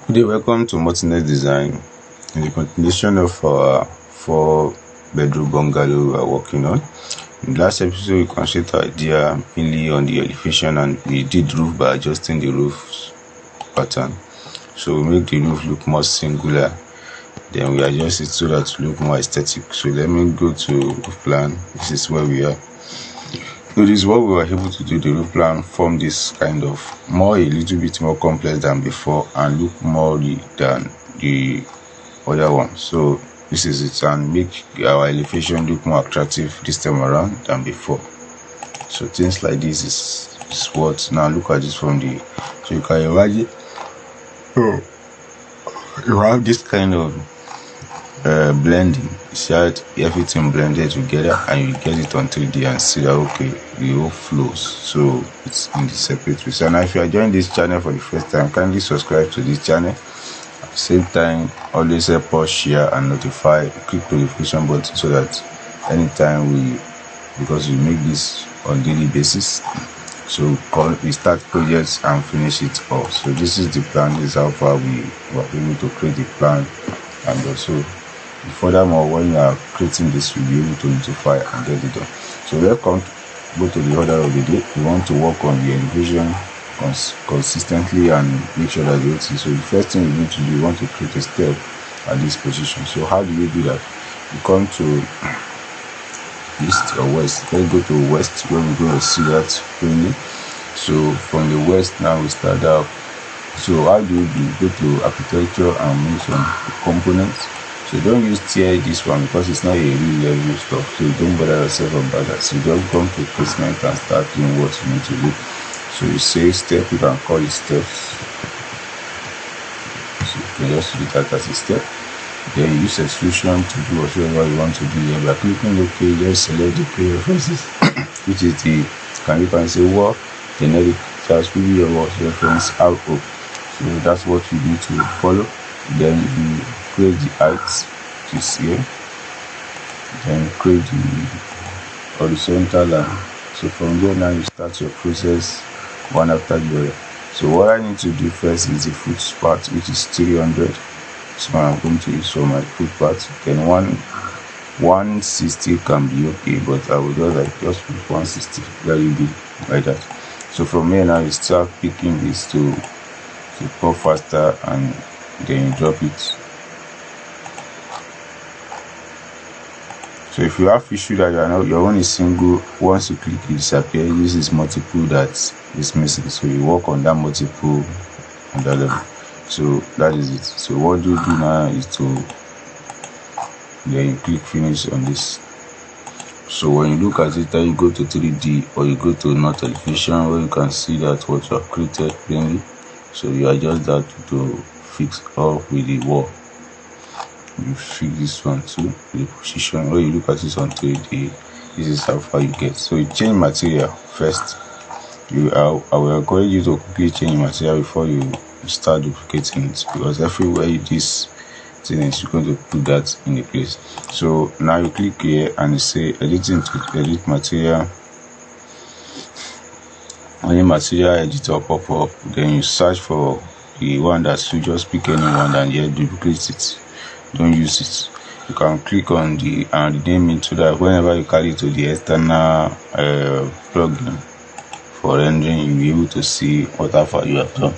Good day, welcome to multi-net design. In the continuation of our 4-bedroom bungalow we are working on. In the last episode, we concentrated our idea mainly on the elevation, and we did roof by adjusting the roof pattern. So we make the roof look more singular. Then we adjust it so that it look more aesthetic. So let me go to roof plan. This is where we are. So this is what we were able to do. The roof plan form this kind of a little bit more complex than before and look more than the other one. So this is it, and make our elevation look more attractive this time around than before. So things like this is what. Now look at this from the, so you can imagine you have this kind of blending. See how everything blended together, and you get it on 3D and see that okay, the whole flows. So it's in the separate way. So now if you are joining this channel for the first time, kindly subscribe to this channel. At the same time, always help us share and notify, click the notification button so that anytime because we make this on daily basis, so we start projects and finish it off. So this is the plan. This is how far we were able to create the plan, and also furthermore, when you are creating this, you'll be able to notify and get it done. So welcome, go to the order of the day. We want to work on the elevation consistently and make sure that the so the first thing you need to do, you want to create a step at this position. So how do you do that? You come to east or west. Let's go to west, where we're going to see that plainly. So from the west now we start out. So how do you do? Go to architecture and make some components. So don't use tear this one because it's not a real level stuff. So don't bother yourself about that. So just come to placement and start doing what you need to do. So you say step, you can call it steps. So you can just do that as a step. Then you use extrusion to do whatever you want to do here. By clicking OK, just select the play references, which is the you can say wall generic. Just give your wall reference RO. So that's what you need to follow. Then you create the height, which is here. Then create the horizontal line. So from there now you start your process one after the other. So what I need to do first is the foot part, which is 300. So I'm going to use for my foot part. Then 160 can be okay, but I would just put 160. Let it be like that. So from here now you start picking this to pop faster, and then you drop it. So if you have issue that your one is single, once you click it disappear. This is multiple that is missing, so you work on that multiple on that level. So that is it. So what you do now is then you click finish on this. So when you look at it, then you go to 3D or you go to not elevation, where you can see that what you have created plainly. So you adjust that to fix up with the wall. You fix this one too, the position. When you look at this on 3D, this is how far you get. So you change material first. I will encourage you to quickly change material before you start duplicating it, because everywhere this thing is, you're going to put that in the place. So now you click here and you say editing to edit material. Any material editor pop up, then you search for the one that you just pick anyone and here duplicate it. Don't use it. You can click on the and rename it so that whenever you carry it to the external plugin for rendering, you'll be able to see whatever you have done.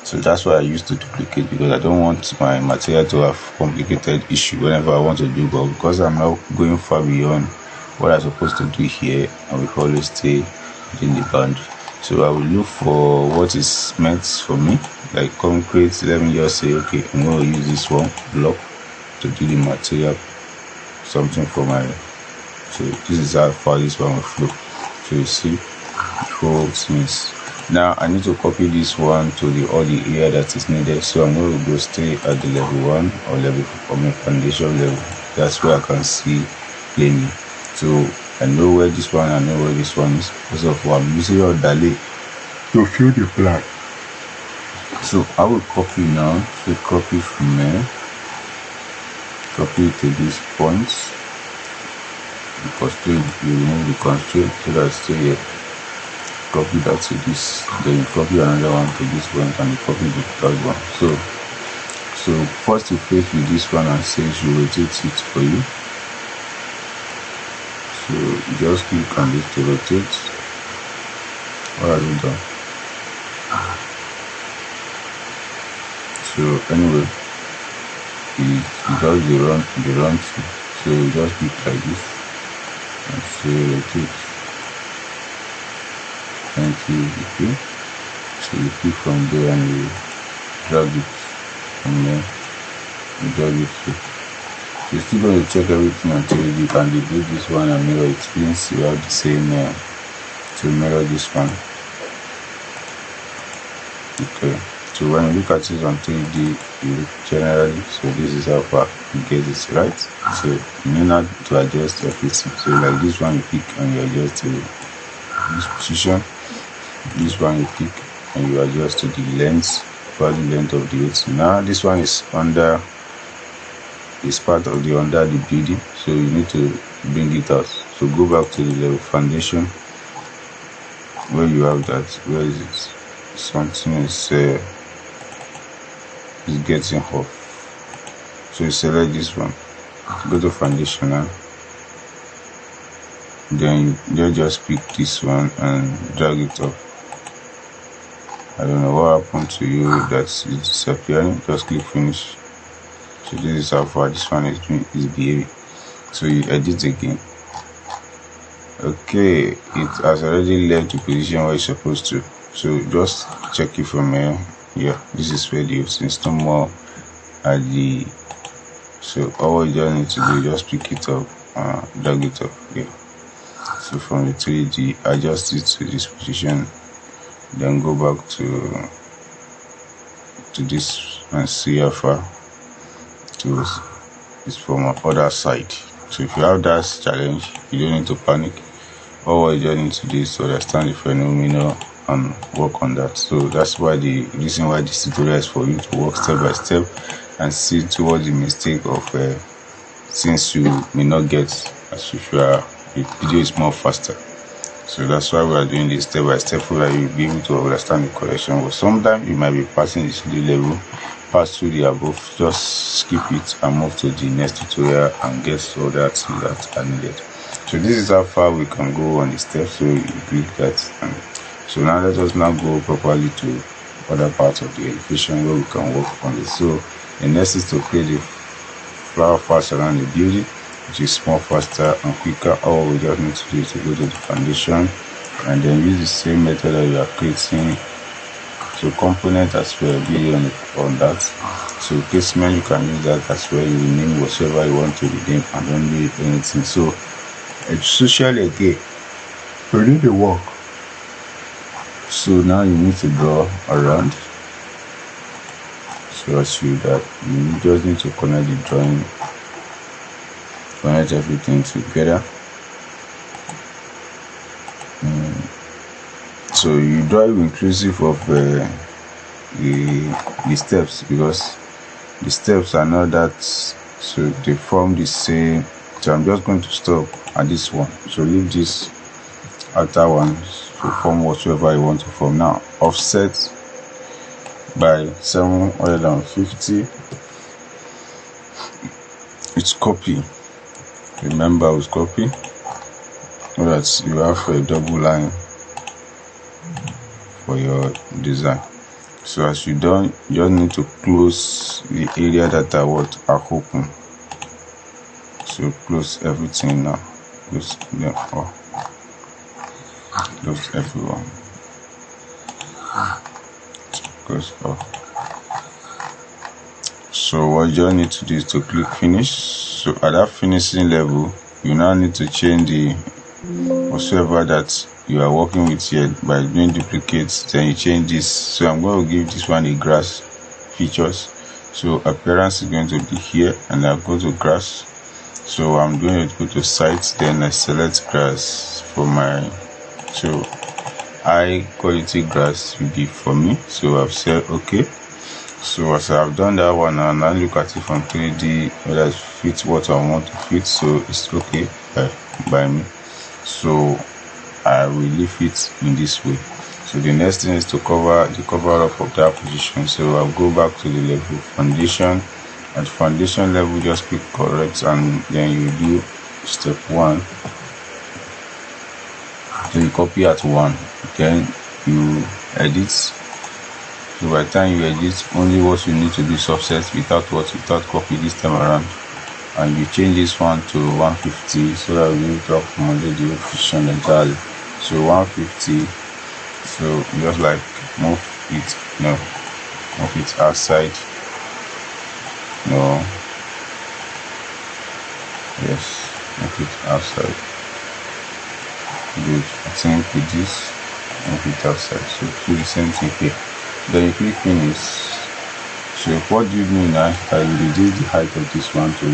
So that's why I used to duplicate, because I don't want my material to have complicated issue whenever I want to do, but because I'm now going far beyond what I'm supposed to do here, I will always stay within the boundary. So I will look for what is meant for me, like concrete. Let me just say, okay, I'm going to use this one block to do the material, something for my. So this is how far this one will flow. So you see the whole things. Now I need to copy this one to all the area that is needed. So I'm going to go stay at the level 1 or level foundation level. That's where I can see plainly. So I know where this one, I know where this one is. Because of what I'm using your delay to fill the plan. So I will copy now. So copy from there. Copy to these points. The constraint, you remove the constraint so that it's still here. Copy that to this, then you copy another one to this point, and you copy the third one. So So first you face with this one and say you rotate it for you. So just click on this to rotate. What have you done? So anyway, it does the run through. So you just click like this and say rotate. And okay. So you click from there and you drag it from there. You drag it through. So you're still going to check everything until you can delete this one and mirror it. Means you have the same to mirror this one. Okay. So when you look at it on 3D, you look generally, so this is how far you get it, right? So you need not to adjust everything. So like this one you pick and you adjust to this position. This one you pick and you adjust to the length, body length of the OT. Now this one is under, is part of the under the building, so you need to bring it out. So go back to the level foundation where you have that. Where is it? Something is getting off. So you select this one, go to foundation now. Then you just pick this one and drag it up. I don't know what happened to you that is disappearing. Just click finish. So this is how far this one is behaving. So you edit again. Okay, it has already left the position where it's supposed to. So just check it from here. Yeah, this is where the it's no more at the. So all you just need to do is just pick it up, drag it up. Yeah. So from the 3D, adjust it to this position. Then go back to this and see how far to is from other side. So if you have that challenge, you don't need to panic. All you just need to do is to understand the phenomenon and work on that. So that's why the reason why this tutorial is for you to work step by step and see towards the mistake of since you may not get as if the video is more faster. So that's why we are doing this step by step so that you'll be able to understand the correction. But sometimes you might be passing the studio level, pass through the above, just skip it and move to the next tutorial and get all that are needed. So this is how far we can go on the steps. So you click that. So now let us now go properly to other parts of the elevation where we can work on this. So the next is to create the flower fast around the building, which is more faster and quicker. All we just need to do is to go to the foundation and then use the same method that we are creating. So component as well, be on that. So placement, you can use that as well. You name whatever you want to rename and don't do anything. So it's social again. We need to work. So now you need to draw around. So as you that you just need to connect the drawing, connect everything together. So you draw inclusive of the steps, because the steps are not that, so they form the same. So I'm just going to stop at this one. So leave this outer one to form whatever you want to form. Now offset by 750. It's copy. Remember, with copy so that you have a double line for your design. So as you done, you just need to close the area that are open. So close everything now. Close them all. Close everyone. Close all. So what you need to do is to click finish. So at that finishing level, you now need to change the whatsoever that you are working with here by doing duplicates. Then you change this. So I'm going to give this one a grass features. So appearance is going to be here, and I'll go to grass. So I'm going to go to sites, then I select grass for my, so high quality grass will be for me. So I've said okay. So as I've done that one, and I look at it from 3D whether it fits what I want to fit. So it's okay by me. So I will leave it in this way. So the next thing is to cover the cover up of that position. So I'll go back to the level foundation. At foundation level, just click correct, and then you do step 1. So you copy at 1, then you edit. So by the time you edit, only what you need to do is offset without copy this time around, and you change this one to 150 so that we will to accommodate the position entirely. So 150. So just like move it outside. No, yes, make it outside. Good. I think with this, make it outside. So do the same thing here. Then you click finish. So what do you do now? I will reduce the height of this one to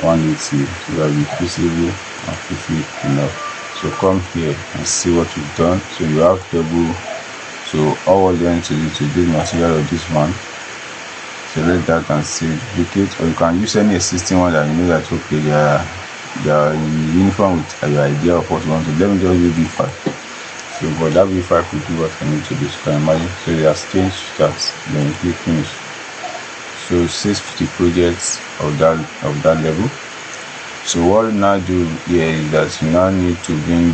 180 so that we feasible and quickly enough. So come here and see what you've done. So you have double. So all we're going to do to do the material of this one, select that and say duplicate, or you can use any existing one that you know that okay they are in uniform with your idea of what you want to. Let me just do B5. So for that B5 will do what I need to do. So you can imagine. So it has changed that. Then you click finish. So 650 projects of that level. So what you now do here is that you now need to bring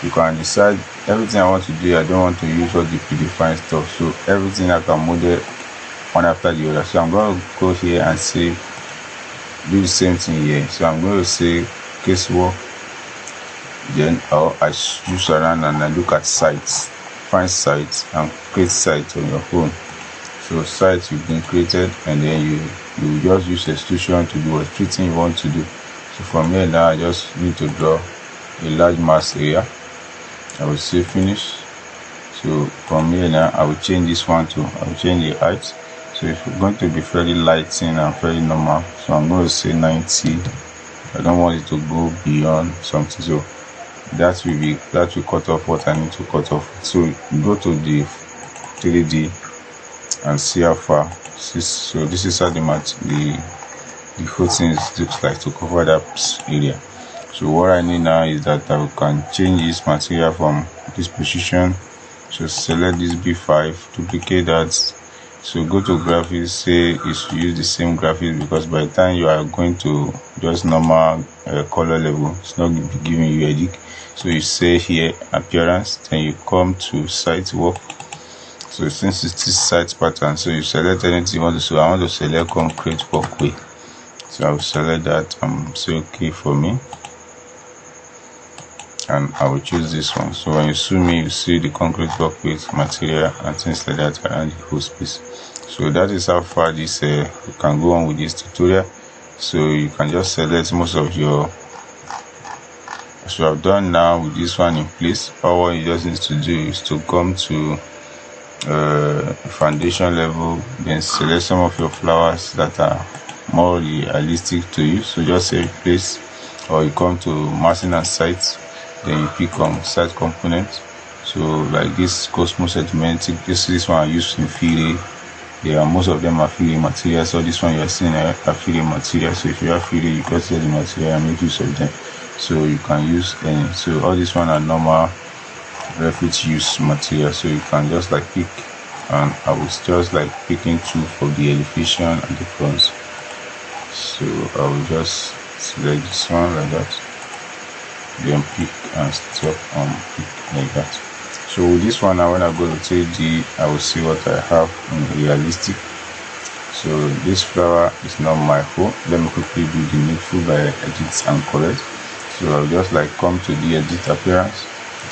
you can decide everything I want to do. I don't want to use all the predefined stuff, so everything I can model one after the other. So I'm going to go here and say do the same thing here. So I'm going to say casework, then I use around and I look at sites, find sites and create sites on your phone. So sites you've been created, and then you just use extrusion to do everything you want to do. So from here now I just need to draw a large mass area. I will say finish. So from here now I will change this one to, I will change the height. So it's going to be fairly lighting and fairly normal. So I'm going to say 90. I don't want it to go beyond something. So that will cut off what I need to cut off. So go to the 3D and see how far. So this is how the whole thing looks like to cover that area. So what I need now is that I can change this material from this position. So select this B5, duplicate that. So go to graphics, say you should use the same graphics, because by the time you are going to just normal color level, it's not giving you a dick. So you say here appearance, then you come to site work. So since it's this site pattern, so you select anything you want to. So I want to select concrete walkway. So I will select that and say okay for me, and I will choose this one. So when you see me, you see the concrete walkway material and things like that around the whole space. So that is how far this you can go on with this tutorial. So you can just select most of your, as you have done now with this one in place. All what you just need to do is to come to foundation level, then select some of your flowers that are more realistic to you. So just say place, or you come to massing and sites, then you pick on site component. So like this Cosmos Sedimentic, this one I use in Filet. Yeah, most of them are Filet materials. So this one you are seeing are Filet materials. So if you have Filet, you can sell the material and make use of them. So you can use any. So all this one are normal Revit use material. So you can just like pick, and I was just like picking 2 for the elevation and the fronts. So I will just select this one like that, then pick and stop and pick like that. So with this one now, when I go to 3D, I will see what I have in realistic. So this flower is not my phone. Let me quickly do the needful by edit and correct. So I'll just like come to the edit appearance.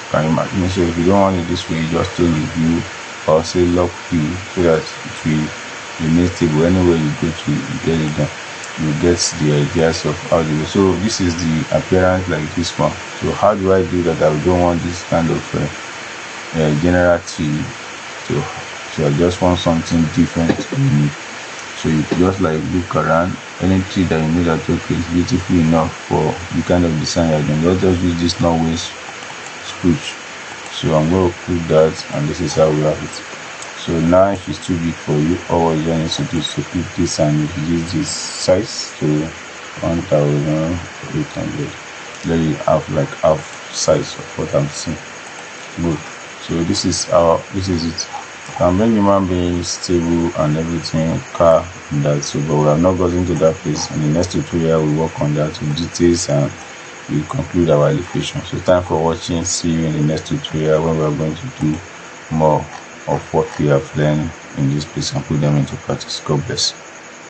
Can you imagine? So if you don't want it this way, you just change the view or say lock view, so that it will remain stable. Anywhere you go to, you get it done. You get the ideas of how to do. So this is the appearance like this one. So how do I do that? I don't want this kind of general tree. So I just want something different. So you just like look around any tree that you know that okay is beautiful enough for the kind of design you're doing. Let's just use this Norway spruce. So I'm going to put that, and this is how we have it. So now if it's too big for you, all you need to do is to click this and reduce this size to 1800. Then you have like half size of what I'm seeing. Good. So this is it. Can bring human beings, stable and everything, car and that. So but we have not gotten to that place. In the next tutorial we work on that with details and we conclude our elevation. So thanks for watching. See you in the next tutorial when we are going to do more of what we have learned in this place and put them into practice. God bless.